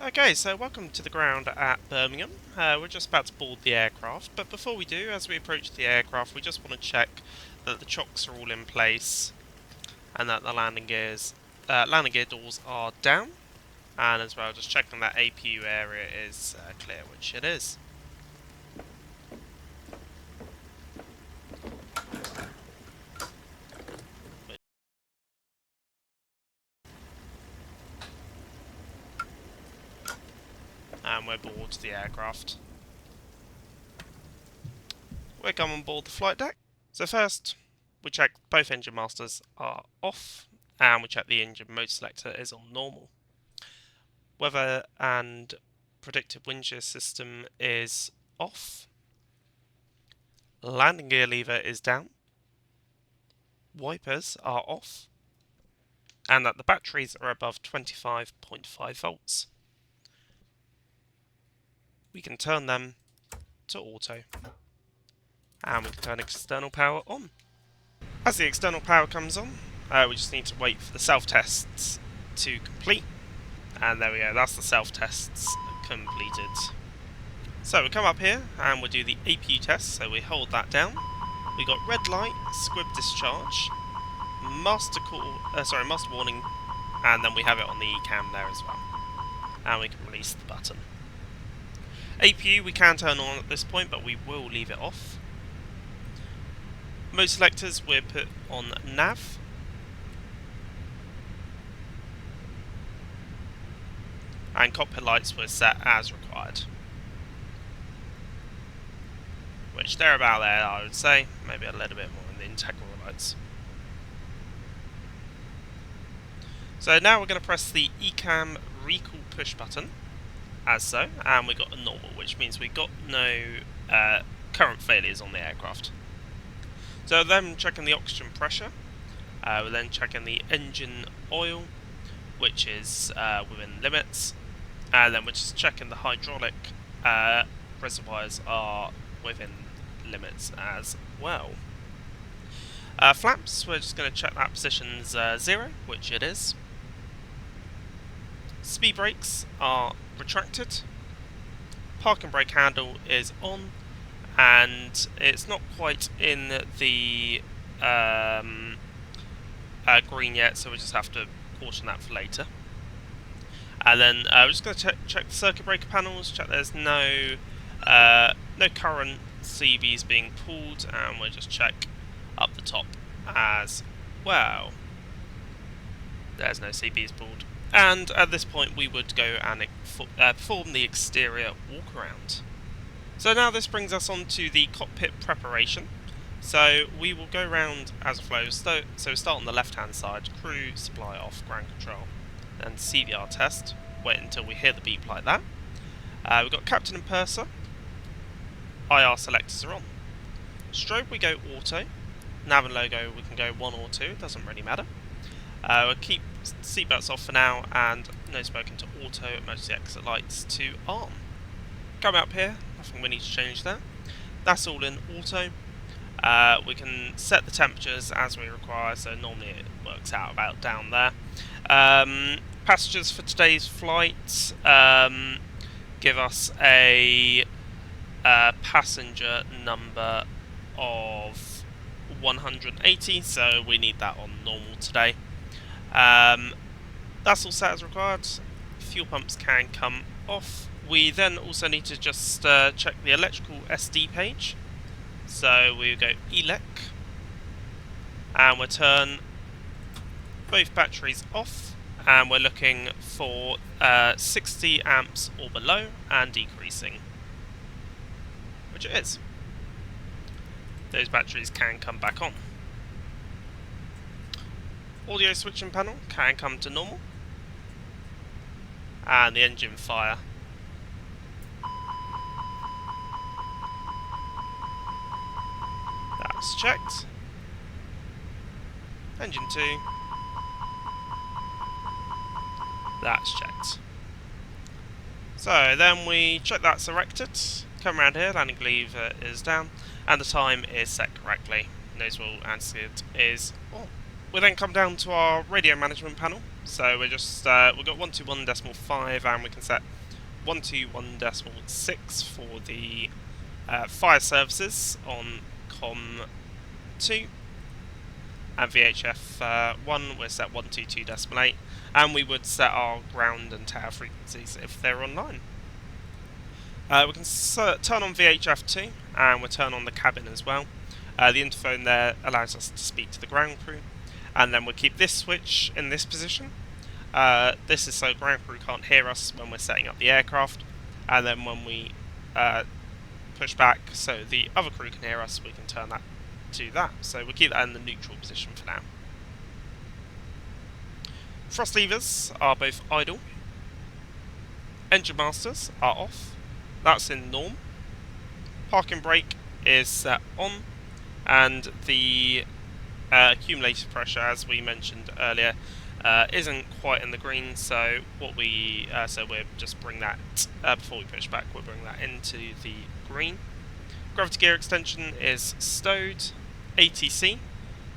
Okay, so welcome to the ground at Birmingham. We're just about to board the aircraft, but before we do, as we approach the aircraft, we just want to check that the chocks are all in place and that the landing gear doors are down, and as well just checking that APU area is clear, which it is. And we're aboard the aircraft. We're coming on board the flight deck. So first, we check both engine masters are off, and we check the engine mode selector is on normal. Weather and predictive wind shear system is off. Landing gear lever is down. Wipers are off. And that the batteries are above 25.5 volts. We can turn them to auto. And we can turn external power on. As the external power comes on, we just need to wait for the self-tests to complete. And there we go, that's the self-tests completed. So we come up here and we'll do the APU test, so we hold that down. We got red light, squib discharge, master warning, and then we have it on the ECAM there as well. And we can release the button. APU we can turn on at this point, but we will leave it off. Mode selectors we're put on nav. And cockpit lights were set as required. Which they're about there, I would say. Maybe a little bit more in the integral lights. So now we're going to press the ECAM recall push button, as so, and we got a normal, which means we got no current failures on the aircraft. So then checking the oxygen pressure, we're then checking the engine oil, which is within limits, and then we're just checking the hydraulic reservoirs are within limits as well. Flaps, we're just going to check that position's 0, which it is. Speed brakes are retracted. Parking brake handle is on, and it's not quite in the green yet, so we just have to caution that for later. And then we're just going to check the circuit breaker panels, check there's no current CVs being pulled, and we'll just check up the top as well. There's no CVs pulled. And at this point we would go and perform the exterior walk around. So now this brings us on to the cockpit preparation. So we will go around as a flow. So we start on the left hand side, crew, supply off, ground control, and CVR test. Wait until we hear the beep like that. We've got captain and purser. IR selectors are on. Strobe we go auto. Nav and logo we can go 1 or 2, it doesn't really matter. We'll keep seatbelts off for now, and no smoking to auto, emergency exit lights to arm. Come up here, nothing we need to change there. That's all in auto. We can set the temperatures as we require, so normally it works out about down there. Passengers for today's flight give us a passenger number of 180, so we need that on normal today. That's all set as required. Fuel pumps can come off. We then also need to just check the electrical SD page. So we go elec, and we'll turn both batteries off, and we're looking for 60 amps or below and decreasing, which it is. Those batteries can come back on. Audio switching panel can come to normal, and the engine fire that's checked. Engine 2 that's checked. So then we check that's erected, come around here, landing lever is down, and the time is set correctly. Nose wheel and skid is on. We then come down to our radio management panel. So we're just we've got 121.5, and we can set 121.6 for the fire services on COM 2, and VHF 1 we're set 122.8, and we would set our ground and tower frequencies if they're online. We can turn on VHF 2, and we'll turn on the cabin as well. The interphone there allows us to speak to the ground crew, and then we'll keep this switch in this position. This is so ground crew can't hear us when we're setting up the aircraft, and then when we push back so the other crew can hear us, we can turn that to that. So we'll keep that in the neutral position for now. Thrust levers are both idle. Engine masters are off. That's in norm. Parking brake is set on, and the accumulator pressure, as we mentioned earlier, isn't quite in the green. So what we so we'll just bring that before we push back. We'll bring that into the green. Gravity gear extension is stowed. ATC,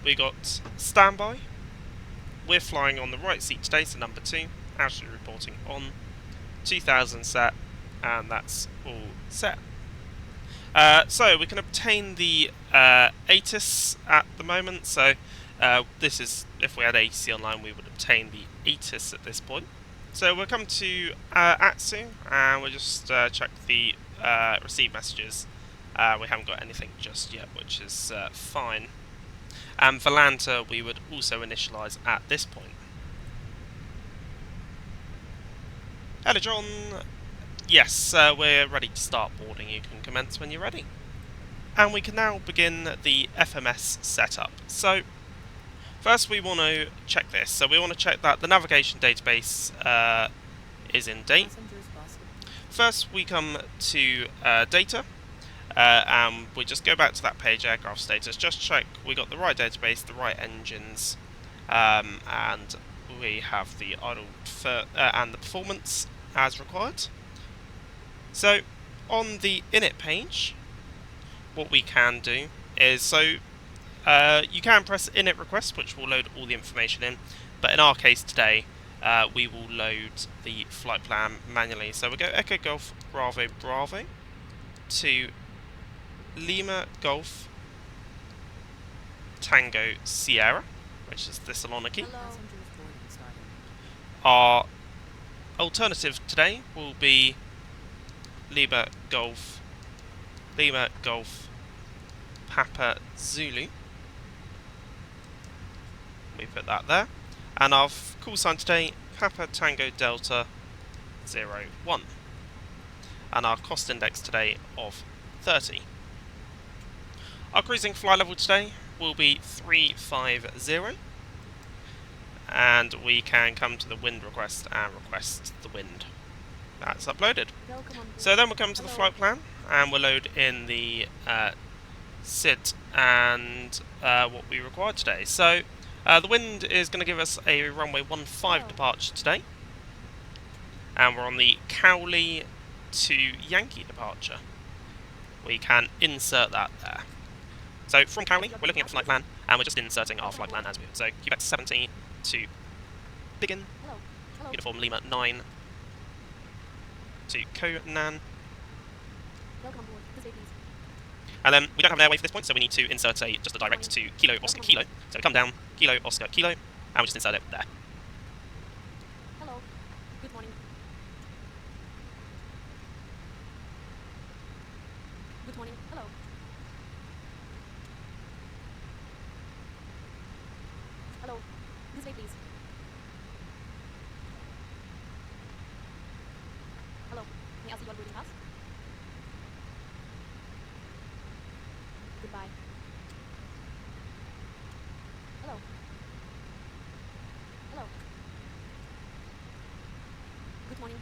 we got standby. We're flying on the right seat today, so number 2. Actually reporting on 2000 set, and that's all set. So we can obtain the ATIS at the moment. So this is, if we had ATC online, we would obtain the ATIS at this point. So we'll come to ATSU, and we'll just check the receive messages. We haven't got anything just yet, which is fine. And Volanta we would also initialise at this point. Hello John. Yes, we're ready to start boarding. You can commence when you're ready. And we can now begin the FMS setup. So first we want to check this. So we want to check that the navigation database is in date. First we come to data, and we just go back to that page, aircraft status, just check we got the right database, the right engines, and we have the idle and the performance as required. So on the init page, what we can do is, so you can press init request, which will load all the information in, but in our case today we will load the flight plan manually. So we'll go Echo Golf Bravo Bravo to Lima Golf Tango Sierra, which is Thessaloniki. Our alternative today will be Lima Golf Papa Zulu. We put that there. And our call sign today, Papa Tango Delta 01. And our cost index today of 30. Our cruising fly level today will be 350. And we can come to the wind request and request the wind. That's uploaded. So then we'll come to the flight plan, and we'll load in the SID and what we require today. So the wind is going to give us a runway 15 departure today, and we're on the Cowley to Yankee departure. We can insert that there. So from Cowley, we're looking at the flight plan, and we're just inserting our flight plan as we would. So Quebec 70 to Biggin, Uniform Lima 9 to Conan. And then we don't have an airway for this point, so we need to insert just a direct to Kilo Oscar Kilo. So we come down, Kilo Oscar Kilo, and we just insert it there. Hello. Good morning. Good morning. Hello. Hello. This way, please. Hello. May I see your boarding pass? Goodbye. Hello. Hello. Good morning.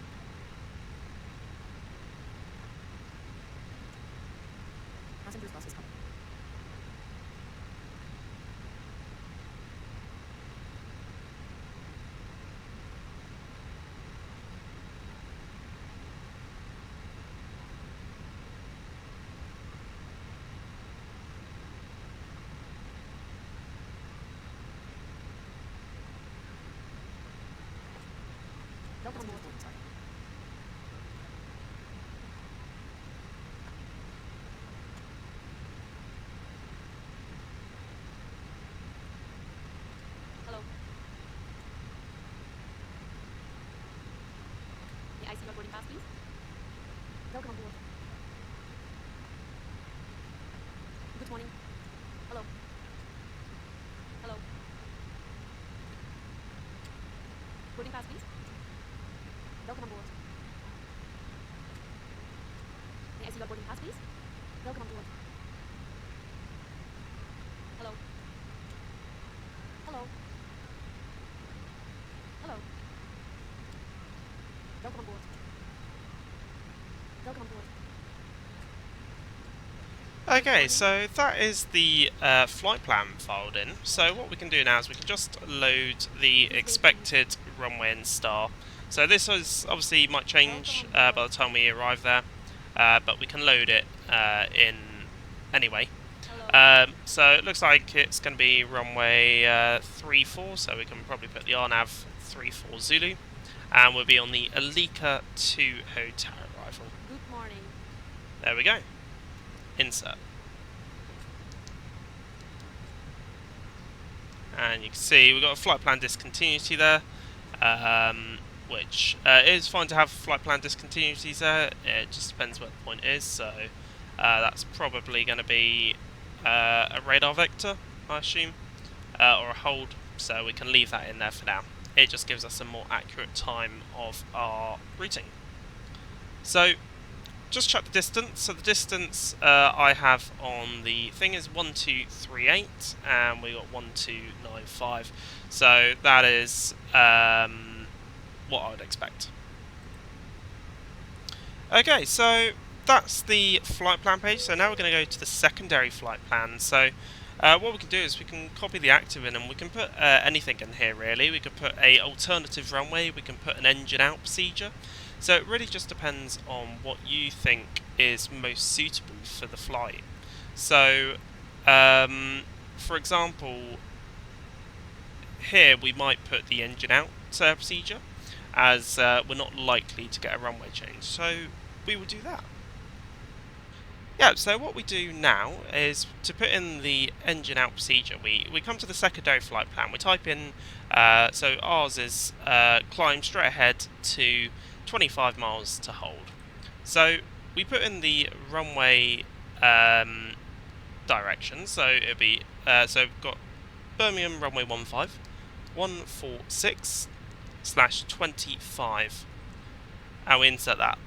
Passenger's bus is coming. Welcome on board. Hello. May I see your boarding pass, please? Welcome on board. Good morning. Hello. Hello. Boarding pass, please. Welcome on board. May I see your boarding pass, please? Welcome on board. Hello. Hello. Hello. Welcome on board. Welcome on board. Okay, so that is the flight plan filed in. So what we can do now is we can just load the expected runway and star. So this is obviously might change by the time we arrive there, but we can load it in anyway. So it looks like it's going to be runway 34, so we can probably put the RNAV 34 Zulu, and we'll be on the Alika 2 Hotel arrival. Good morning. There we go. Insert. And you can see we've got a flight plan discontinuity there, which it is fine to have flight plan discontinuities there. It just depends what the point is. So that's probably going to be a radar vector, I assume, or a hold. So we can leave that in there for now. It just gives us a more accurate time of our routing. So just check the distance. So the distance I have on the thing is 1238, and we got 1295. So that is what I would expect. Okay, so that's the flight plan page. So now we're going to go to the secondary flight plan. So what we can do is we can copy the active in, and we can put anything in here really. We could put a alternative runway, we can put an engine out procedure. So it really just depends on what you think is most suitable for the flight. So for example, here we might put the engine out procedure, as we're not likely to get a runway change. So we will do that. Yeah, so what we do now is to put in the engine out procedure, we come to the secondary flight plan, we type in, so ours is climb straight ahead to 25 miles to hold. So we put in the runway directions, so it'll be, so we've got Birmingham runway 146/25, and we insert that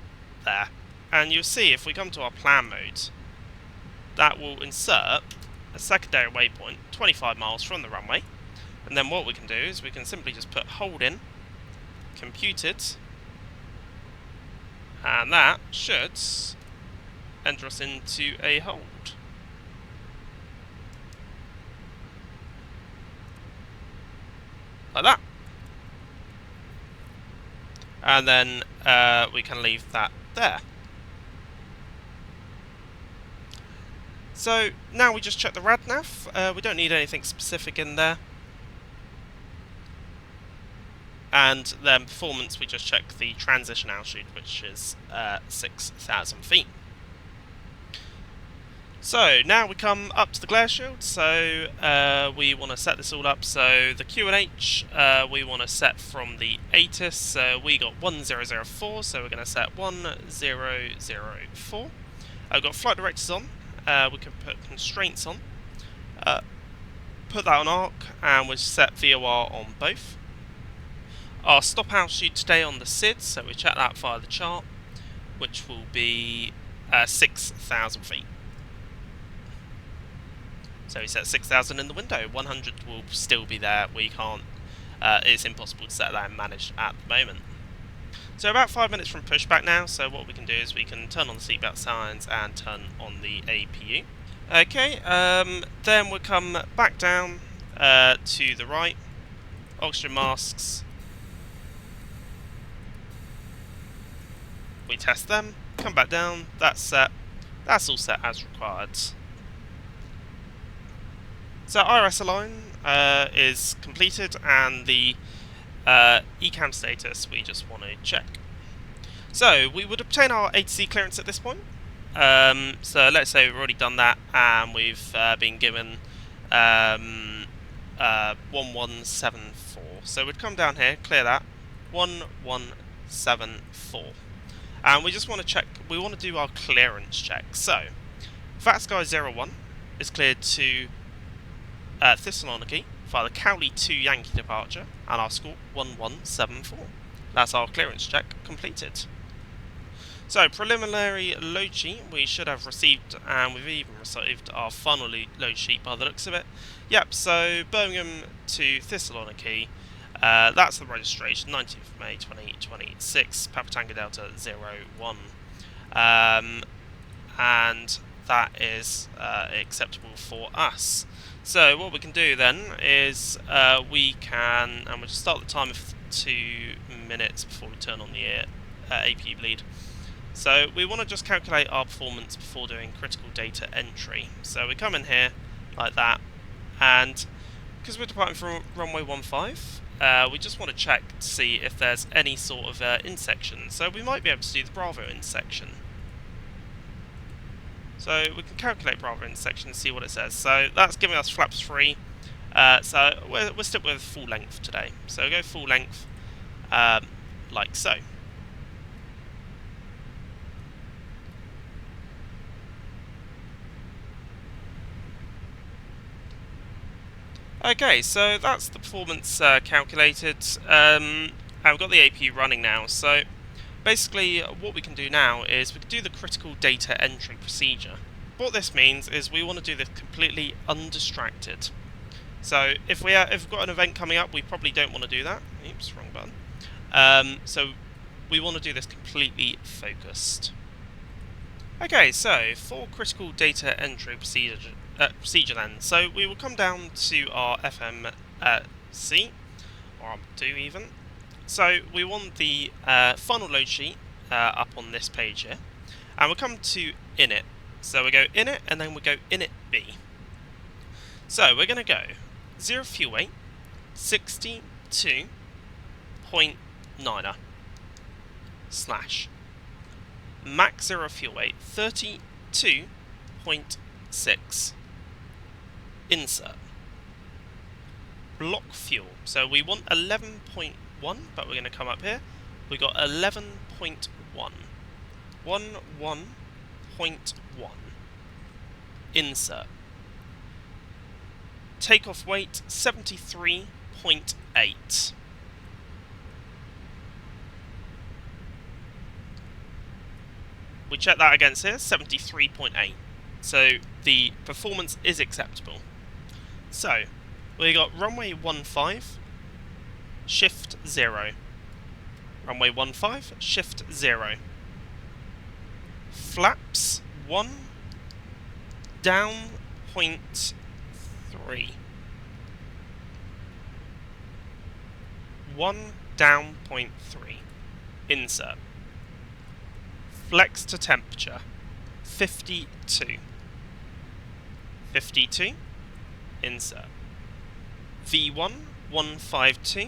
there. And you'll see if we come to our plan mode, that will insert a secondary waypoint 25 miles from the runway. And then what we can do is we can simply just put hold in, computed, and that should enter us into a hold. Like that. And then we can leave that there. So now we just check the RadNav. We don't need anything specific in there. And then performance, we just check the transition altitude, which is 6,000 feet. So now we come up to the glare shield. So we want to set this all up. So the QNH we want to set from the ATIS. So we got 1004. So we're going to set 1004. I've got flight directors on. We can put constraints on. Put that on arc, and we'll set VOR on both. Our stop altitude today on the SID, so we check that via the chart, which will be 6,000 feet. So we set 6,000 in the window. 100 will still be there. We can't. It's impossible to set that and manage at the moment. So about 5 minutes from pushback now. So what we can do is we can turn on the seatbelt signs and turn on the APU. Okay. Then we'll come back down to the right. Oxygen masks. We test them. Come back down. That's set. That's all set as required. So IRS align is completed, and the ECAM status we just want to check. So we would obtain our ATC clearance at this point. So let's say we've already done that and we've been given 1174. So we'd come down here, clear that, 1174. And we just want to check, we want to do our clearance check. So, VATSky01 is cleared to Thessaloniki via the Cowley 2 Yankee departure, and our score 1174. That's our clearance check completed. So, preliminary load sheet we should have received, and we've even received our final load sheet by the looks of it. Yep, so Birmingham to Thessaloniki, that's the registration, 19th of May 2026, Papa Tango Delta 01. And that is acceptable for us. So what we can do then is we can, and we'll just start the timer for 2 minutes before we turn on the APU bleed. So we want to just calculate our performance before doing critical data entry. So we come in here like that, and because we're departing from runway 15, we just want to check to see if there's any sort of intersection. So we might be able to do the Bravo intersection. So we can calculate Bravo intersection and see what it says. So that's giving us flaps 3. So we'll stick with full length today. So go full length, like so. Okay, so that's the performance calculated, and we've got the APU running now. So basically what we can do now is we can do the critical data entry procedure. What this means is we want to do this completely undistracted. So if we've got an event coming up, we probably don't want to do that. Oops, wrong button. So we want to do this completely focused. Okay, so for critical data entry procedure then, so we will come down to our FMC, or 2 even. So we want the final load sheet up on this page here, and we'll come to init. So we go init, and then we go init B. So we're going to go 0 fuel weight, 62.9er, slash max 0 fuel weight, 32.6. Insert block fuel. So we want 11.1, but we're going to come up here. We got 11.1. 11.1. Insert takeoff weight 73.8. We check that against here, 73.8. So the performance is acceptable. So we got runway 15, shift 0. Runway 15, shift 0. Flaps 1, down 0.3. 1, down 0.3. Insert. Flex to temperature 52. 52. Insert. V1 152.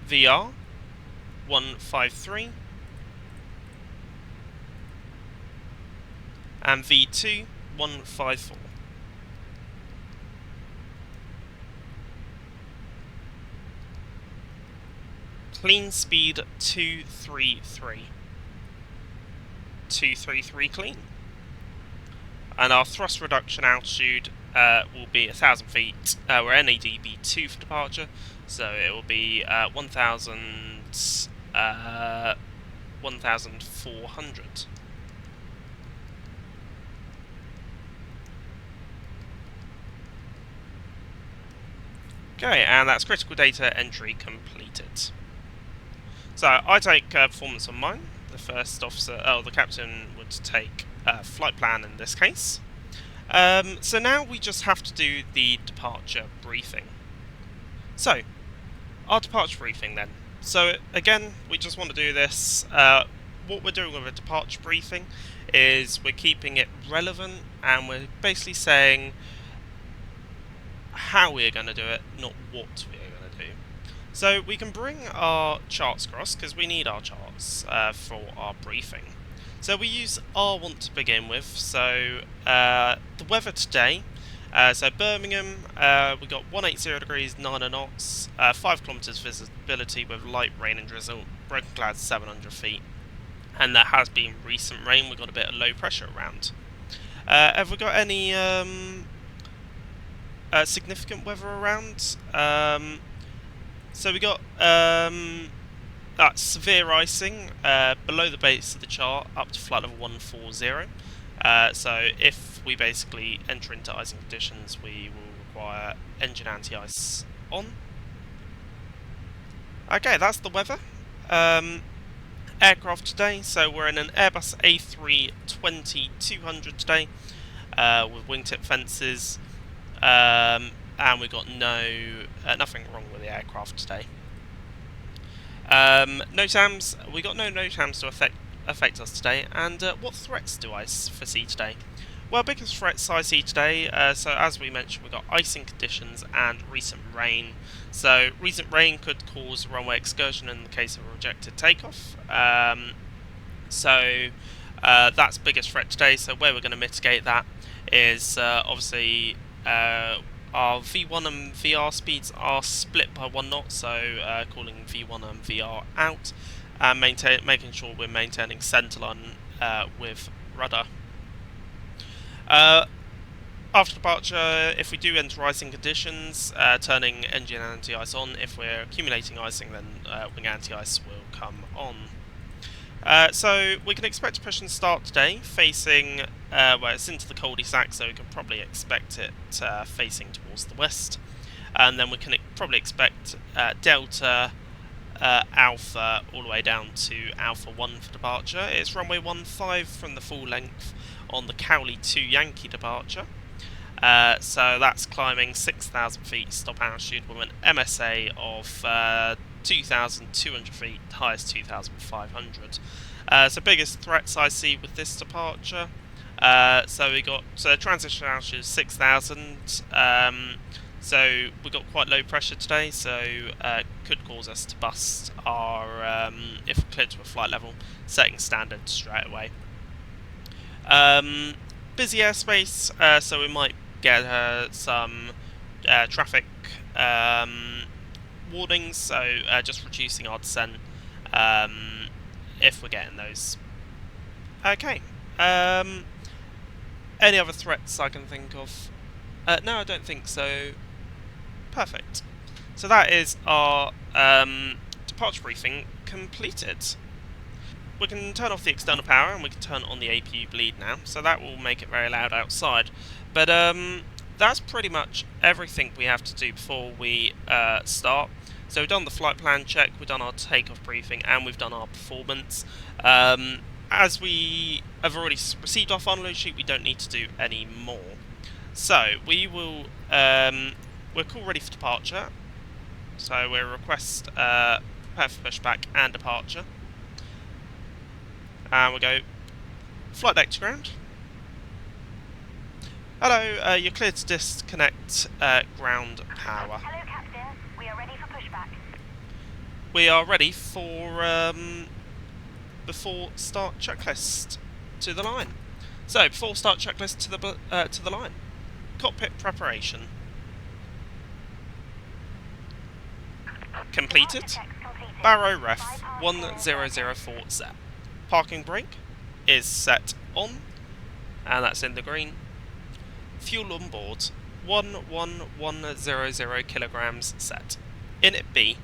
VR 153. And V2 154. Clean speed 233. 233 clean. And our thrust reduction altitude will be 1,000 feet. We're NADB2 for departure, so it will be 1,400. Okay, and that's critical data entry completed. So I take performance on mine. The first officer, the captain would take flight plan in this case. So now we just have to do the departure briefing. So, our departure briefing then. So again, we just want to do this. What we're doing with a departure briefing is we're keeping it relevant, and we're basically saying how we are going to do it, not what we are going to do. So we can bring our charts across, because we need our charts for our briefing. So we use R1 to begin with. So the weather today, so Birmingham, we got 180 degrees, 9 knots, 5 kilometres visibility with light rain and drizzle, broken clouds 700 feet. And there has been recent rain, we've got a bit of low pressure around. Have we got any significant weather around? So we got severe icing below the base of the chart up to flight level 140. So if we basically enter into icing conditions, we will require engine anti-ice on. Okay, that's the weather. Aircraft today, so we're in an Airbus A320-200 today with wingtip fences, and we've got nothing wrong with the aircraft today. NOTAMs, we got no NOTAMs to affect us today, and what threats do I foresee today? Well, biggest threats I see today, so as we mentioned, we've got icing conditions and recent rain. So recent rain could cause runway excursion in the case of a rejected takeoff. So that's biggest threat today. So where we're going to mitigate that is obviously our V1 and VR speeds are split by 1 knot, so calling V1 and VR out, and making sure we're maintaining centerline with rudder. After departure, if we do enter icing conditions, turning engine anti-ice on. If we're accumulating icing, then wing anti-ice will come on. So we can expect to push and start today, facing, well, it's into the cul-de-sac, so we can probably expect it facing towards the west. And then we can probably expect Delta, Alpha, all the way down to Alpha 1 for departure. It's runway 15 from the full length on the Cowley 2 Yankee departure. So that's climbing 6,000 feet stop altitude with an MSA of 2,200 feet, highest 2,500. So biggest threats I see with this departure. So we got transition altitude 6,000. So we got quite low pressure today, so could cause us to bust our if we're cleared to a flight level, setting standard straight away. Busy airspace, so we might get some traffic warnings, so just reducing our descent if we're getting those. Okay. Any other threats I can think of? No, I don't think so. Perfect. So that is our departure briefing completed. We can turn off the external power and we can turn on the APU bleed now, so that will make it very loud outside. But that's pretty much everything we have to do before we start. So we've done the flight plan check, we've done our takeoff briefing, and we've done our performance. As we have already received our final load sheet, we don't need to do any more. So we will, we're call ready for departure. So we'll request prepare for pushback and departure. And we'll go flight deck to ground. Hello, you're cleared to disconnect ground power. Hello, Captain. We are ready for pushback. We are ready for before start checklist to the line. So before start checklist to the line. Cockpit preparation completed. Barrow ref 1004 set. Parking brake is set on, and that's in the green. Fuel on board 11100 kilograms set. Init B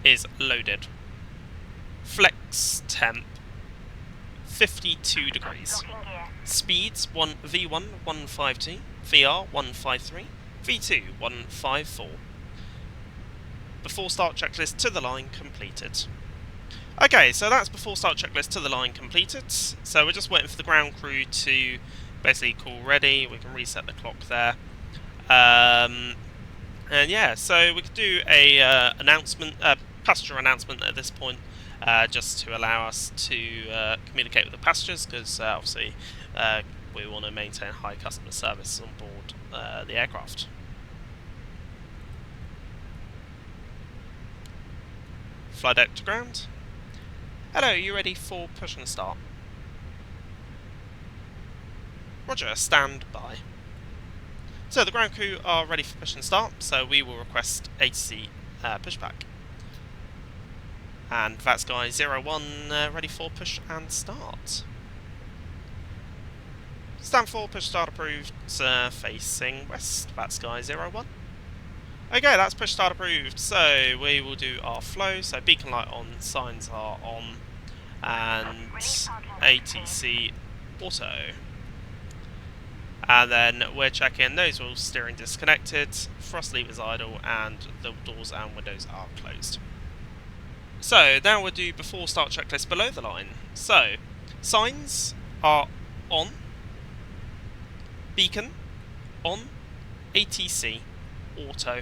is loaded. Flex temp 52 degrees. Speeds V1 152, VR 153, V2 154. Before start checklist to the line completed. Okay, so that's before start checklist to the line completed. So we're just waiting for the ground crew to basically call ready. We can reset the clock there. And yeah, so we could do a passenger announcement at this point, just to allow us to communicate with the passengers, because obviously we want to maintain high customer service on board. the aircraft. Fly deck to ground. Hello, you ready for push and start? Roger, stand by. So the ground crew are ready for push and start, so we will request ATC pushback. And that's guy 01 ready for push and start. Stand for push start approved, facing west. That's guy 01. Okay, that's push start approved. So we will do our flow. So beacon light on, signs are on, and ATC auto. And then we're checking nose wheel steering disconnected, thrust levers idle, and the doors and windows are closed. So now we'll do before start checklist below the line. So signs are on, beacon on, ATC auto,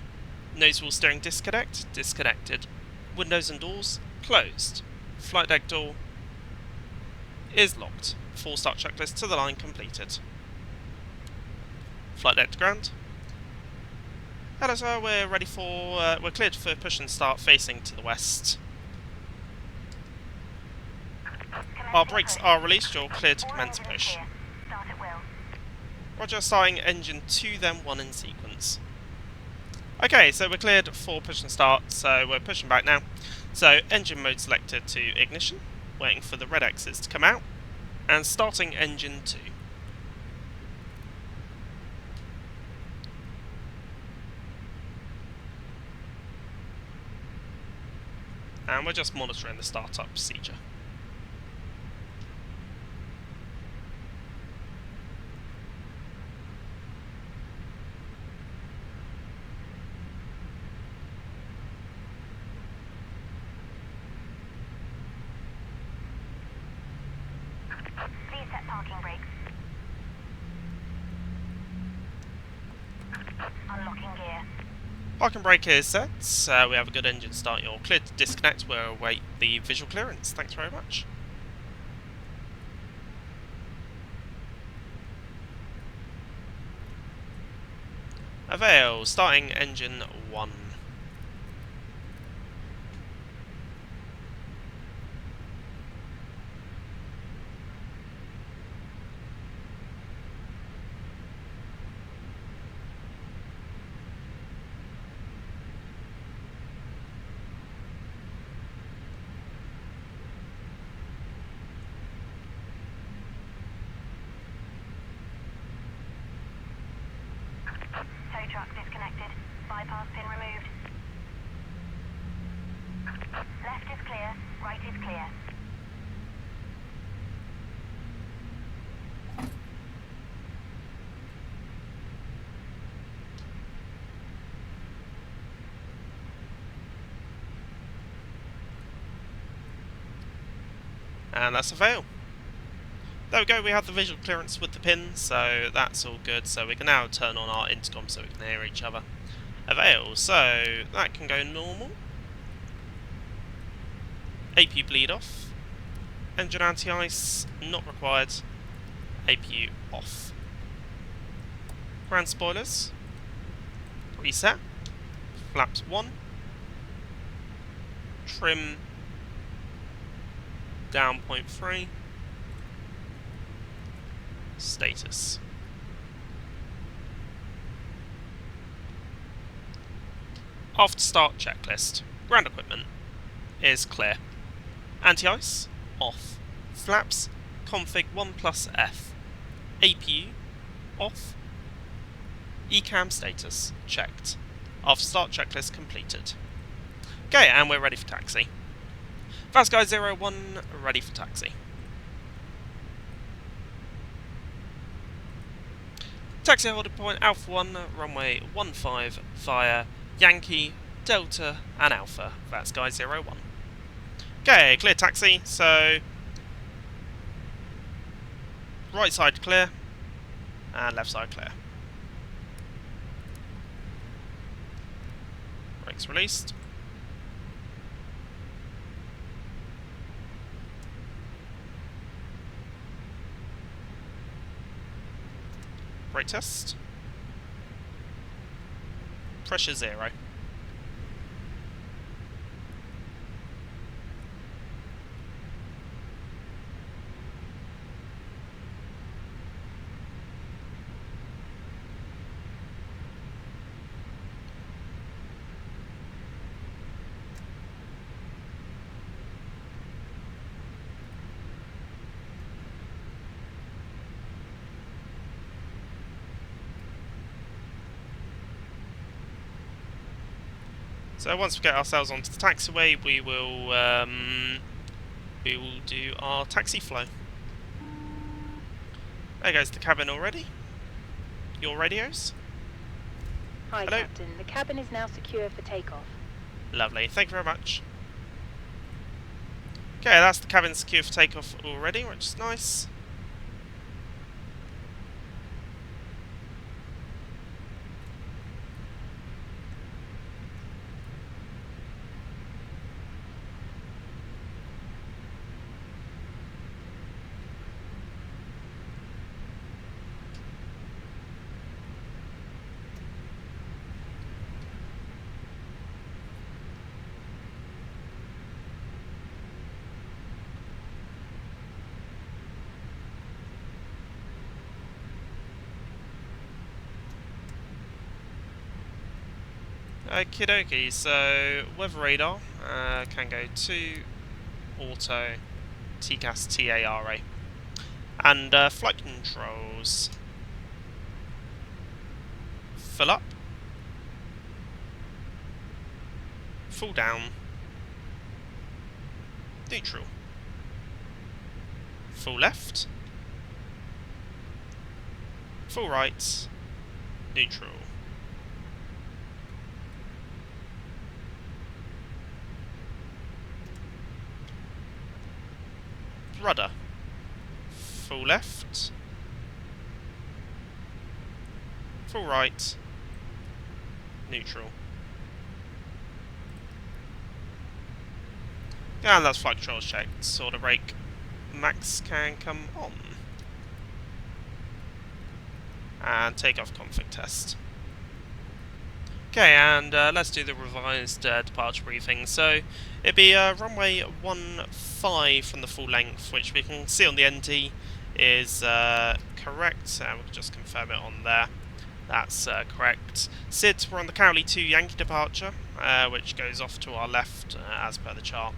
nose wheel steering disconnected, windows and doors closed, flight deck door is locked. Before start checklist to the line completed. Flight deck to ground. Hello sir, we're ready for, we're cleared for push and start facing to the west. Our brakes are released, you're cleared to commence push. Roger, starting engine 2 then 1 in sequence. Okay, so we're cleared for push and start, so we're pushing back now. So engine mode selected to ignition, waiting for the red X's to come out, and starting engine 2. And we're just monitoring the startup procedure. Please set parking brakes. Unlocking gear. Parking brake is set, we have a good engine start, you're cleared to disconnect, we'll await the visual clearance. Thanks very much. Avail, starting engine 1. Tow truck disconnected. Bypass pin removed. Left is clear, right is clear. And that's Avail. There we go, we have the visual clearance with the pin, so that's all good. So we can now turn on our intercom so we can hear each other. Avail, so that can go normal. APU bleed off. Engine anti-ice not required. APU off. Ground spoilers. Reset. Flaps 1. Trim down 0.3. Status. After start checklist. Ground equipment is clear. Anti-ice off. Flaps config 1+F. APU off. ECAM status checked. After start checklist completed. Okay, and we're ready for taxi. Fast guy 01 ready for taxi. Taxi holding point Alpha 1, runway 15 via Yankee, Delta and Alpha. That's guy 01. Okay, clear taxi, so right side clear and left side clear. Brakes released. Brake test. Pressure 0. So once we get ourselves onto the taxiway, we will do our taxi flow. There goes the cabin already. Your radios. Hi, Hello. Captain. The cabin is now secure for takeoff. Lovely. Thank you very much. Okay, that's the cabin secure for takeoff already, which is nice. Okie dokie, so weather radar can go to auto TCAS TARA. And flight controls. Fill up. Full down. Neutral. Full left. Full right. Neutral. Rudder. Full left. Full right. Neutral. And that's flight controls checked. Sort of brake. Max can come on. And takeoff config test. Okay, and let's do the revised departure briefing. So it'd be runway 15 from the full length, which we can see on the ND is correct, and we can just confirm it on there. That's correct. SID, we're on the Cowley 2 Yankee departure, which goes off to our left as per the chart.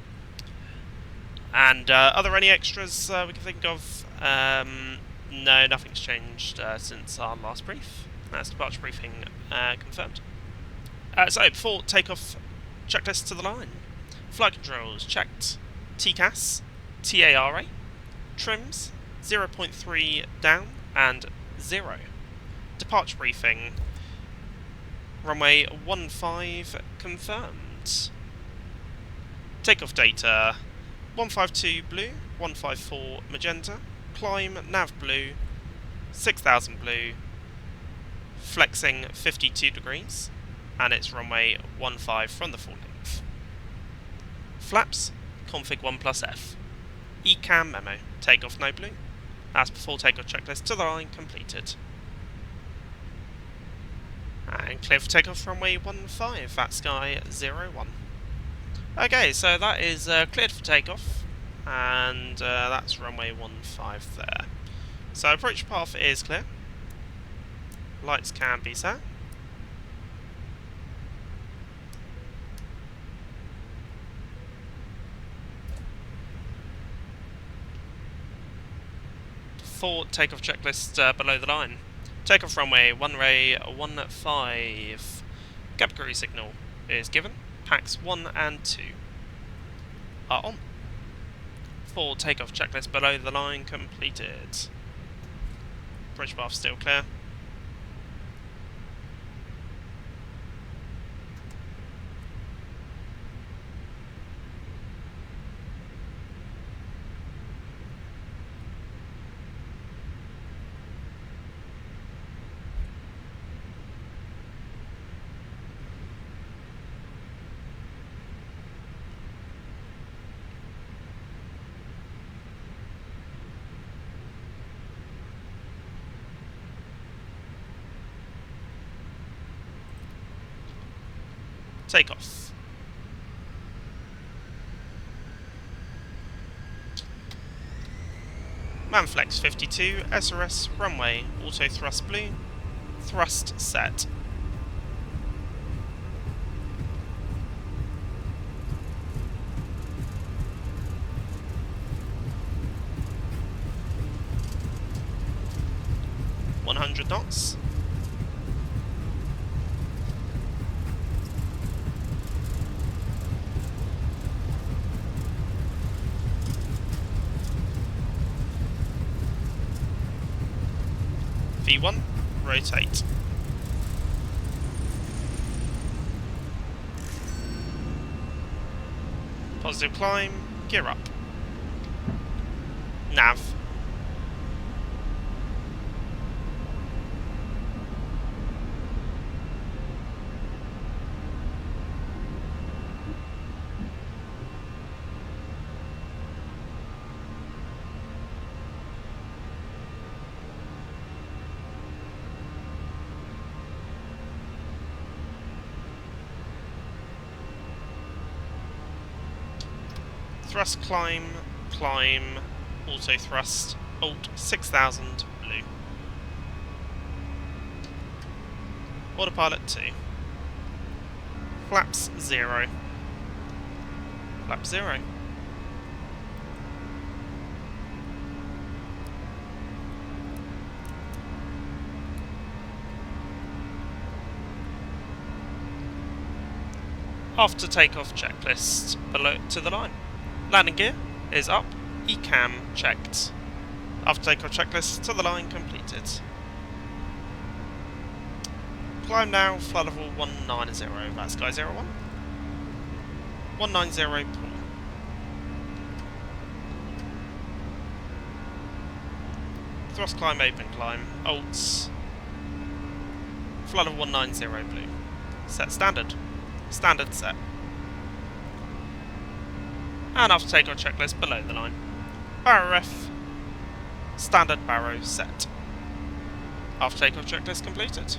And are there any extras we can think of? No, nothing's changed since our last brief. That's departure briefing confirmed. So, before takeoff, checklist to the line. Flight controls checked. TCAS, TARA. Trims, 0.3 down and 0. Departure briefing. Runway 15 confirmed. Takeoff data. 152 blue, 154 magenta. Climb nav blue, 6000 blue. Flexing 52 degrees. And it's runway 15 from the full length. Flaps, config 1+F. ECAM memo, takeoff no blue. That's before takeoff checklist to the line completed. And clear for takeoff runway 15, that's sky 01. Okay, so that is cleared for takeoff, and that's runway 15 there. So approach path is clear. Lights can be set. For takeoff checklist below the line. Takeoff runway 15. Gap cruise signal is given. Packs 1 and 2 are on. For takeoff checklist below the line completed. Bridge path still clear. Takeoff. Manflex 52, SRS, runway, auto thrust blue, thrust set. knots. V1, rotate. Positive climb, gear up. Nav. Thrust climb, climb, auto thrust, alt 6000, blue. Autopilot 2. Flaps 0. Flap 0. After takeoff checklist, below to the line. Landing gear is up, ECAM checked. After takeoff checklist, to the line completed. Climb now, flight level 190, that's Sky 01. 190 pool. Thrust climb, open climb, alts. Flight level 190 blue. Set standard. Standard set. And after takeoff checklist, below the line. Barrow ref, standard barrow set. After takeoff checklist completed.